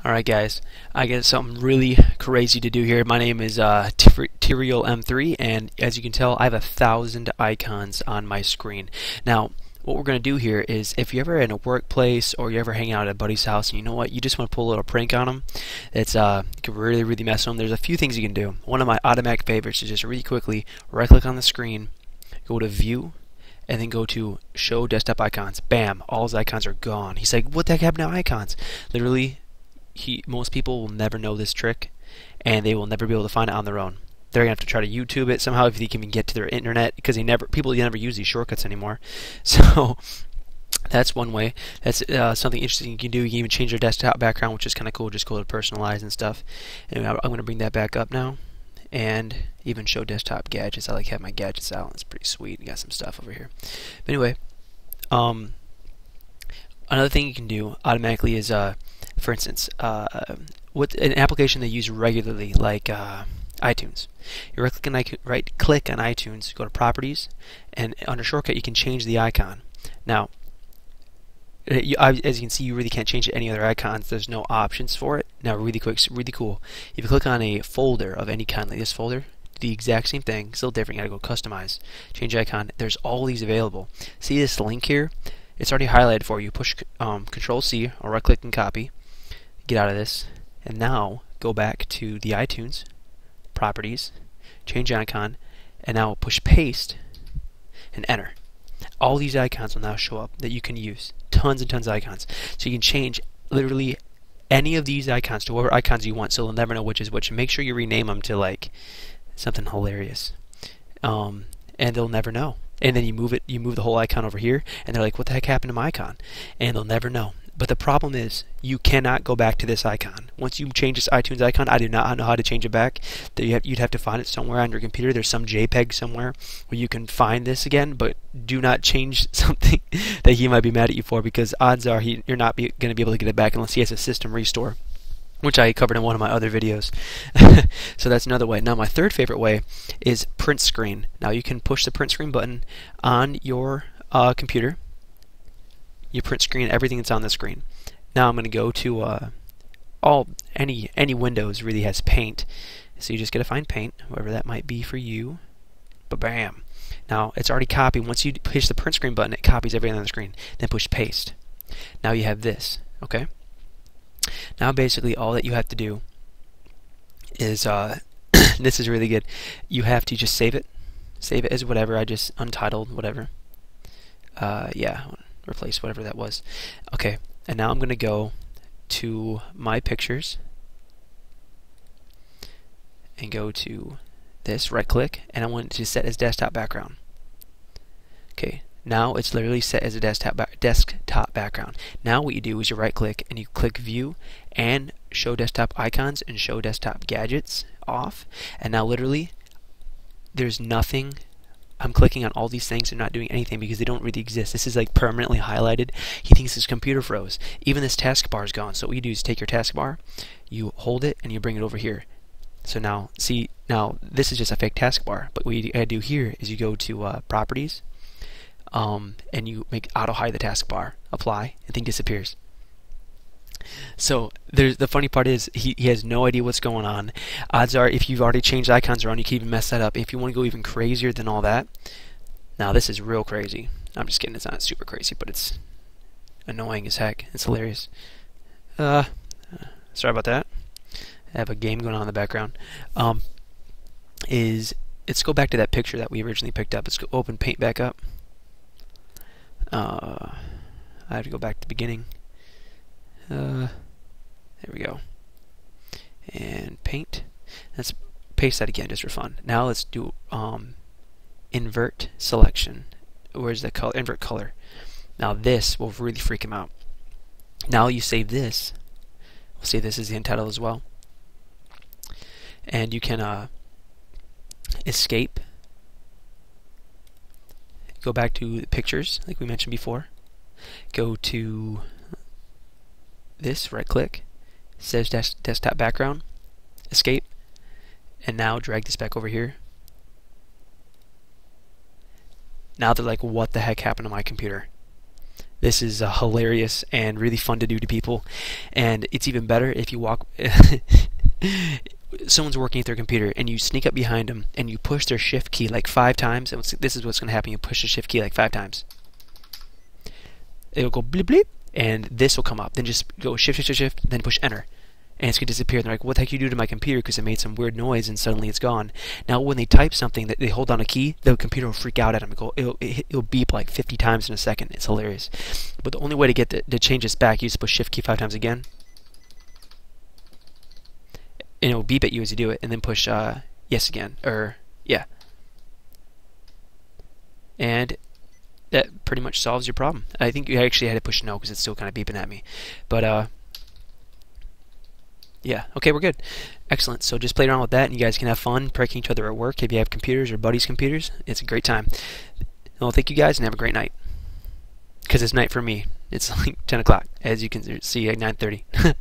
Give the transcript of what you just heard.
Alright guys, I got something really crazy to do here. My name is Tyrael M3, and as you can tell I have 1,000 icons on my screen. Now what we're going to do here is, if you're ever in a workplace or you're ever hanging out at a buddy's house and you know what, you just want to pull a little prank on them, it's you can really mess with them. There's a few things you can do. One of my automatic favorites is just really quickly right click on the screen, go to view, and then go to show desktop icons. Bam, all his icons are gone. He's like, what the heck happened to icons? Literally, most people will never know this trick, and they will never be able to find it on their own. They're gonna have to try to YouTube it somehow if they can even get to their internet, because people never use these shortcuts anymore. So that's one way. That's something interesting you can do. You can even change your desktop background, which is kind of cool. Just go to personalize and stuff. And I'm going to bring that back up now, and even show desktop gadgets. I like have my gadgets out. It's pretty sweet. We got some stuff over here. But anyway, another thing you can do automatically is, for instance, what an application they use regularly, like iTunes. You right click on iTunes, go to Properties, and under Shortcut you can change the icon. Now, as you can see, you really can't change any other icons. There's no options for it. Now, really quick, really cool. If you click on a folder of any kind, like this folder, the exact same thing, still different. You gotta go Customize, change icon. There's all these available. See this link here? It's already highlighted for you. Push Control C or right click and copy. Get out of this, and now go back to the iTunes, Properties, change icon, and now push paste and enter. All these icons will now show up that you can use. Tons and tons of icons. So you can change literally any of these icons to whatever icons you want, so they'll never know which is which. And make sure you rename them to like something hilarious, and they'll never know. And then you move the whole icon over here, and they're like, what the heck happened to my icon? And they'll never know. But the problem is, you cannot go back to this icon. Once you change this iTunes icon, I do not know how to change it back. You'd have to find it somewhere on your computer. There's some JPEG somewhere where you can find this again, but do not change something that he might be mad at you for, because odds are you're not going to be able to get it back unless he has a system restore, which I covered in one of my other videos. So that's another way. Now, my third favorite way is print screen. Now, you can push the print screen button on your computer. You print screen everything that's on the screen. Now I'm going to go to any Windows really has Paint, so you just got to find Paint, whatever that might be for you. But bam! Now it's already copied. Once you push the print screen button, it copies everything on the screen. Then push Paste. Now you have this. Okay. Now basically all that you have to do is this is really good. You have to just save it. Save it as whatever. I just untitled whatever. Yeah. Replace whatever that was. Okay, and now I'm going to go to my pictures and go to this, right click, and I want it to set as desktop background. Okay, now it's literally set as a desktop background. Now what you do is you right click and you click view and show desktop icons and show desktop gadgets off, and now literally there's nothing. I'm clicking on all these things and not doing anything because they don't really exist. This is like permanently highlighted. He thinks his computer froze. Even this taskbar is gone. So what you do is take your taskbar, you hold it, and you bring it over here. So now, see, now this is just a fake taskbar. But what you gotta do here is you go to Properties, and you make auto hide the taskbar. Apply, and thing disappears. So the funny part is he has no idea what's going on. Odds are, if you've already changed icons around, you can even mess that up. If you want to go even crazier than all that, now this is real crazy. I'm just kidding, it's not super crazy, but it's annoying as heck. It's hilarious. Sorry about that. I have a game going on in the background. Let's go back to that picture that we originally picked up. Let's go open Paint back up. I have to go back to the beginning. There we go. And Paint. Let's paste that again just for fun. Now let's do invert selection. Where's the color? Invert color. Now this will really freak him out. Now you save this. We'll save this as the end title as well. And you can escape. Go back to the pictures like we mentioned before. Go to this, right click, says desktop background, escape, and now drag this back over here. Now they're like, what the heck happened to my computer? This is hilarious and really fun to do to people, and it's even better if you walk. Someone's working at their computer and you sneak up behind them and you push their shift key like 5 times. And this is what's going to happen. You push the shift key like 5 times. It'll go bleep bleep, and this will come up. Then just go shift shift shift shift, then push enter, and it's going to disappear. And they're like, what the heck you do to my computer, because it made some weird noise and suddenly it's gone. Now when they type something that they hold down a key, the computer will freak out at them. It'll beep like 50 times in a second. It's hilarious. But the only way to get to change this back, you just push shift key 5 times again, and it will beep at you as you do it, and then push yes again, or yeah, and that pretty much solves your problem. I think you actually had to push no because it's still kind of beeping at me, but yeah, okay, we're good. Excellent. So just play around with that, and you guys can have fun pranking each other at work. If you have computers or buddies' computers, it's a great time. Well, thank you guys, and have a great night. Because it's night for me. It's like 10 o'clock, as you can see at 9:30.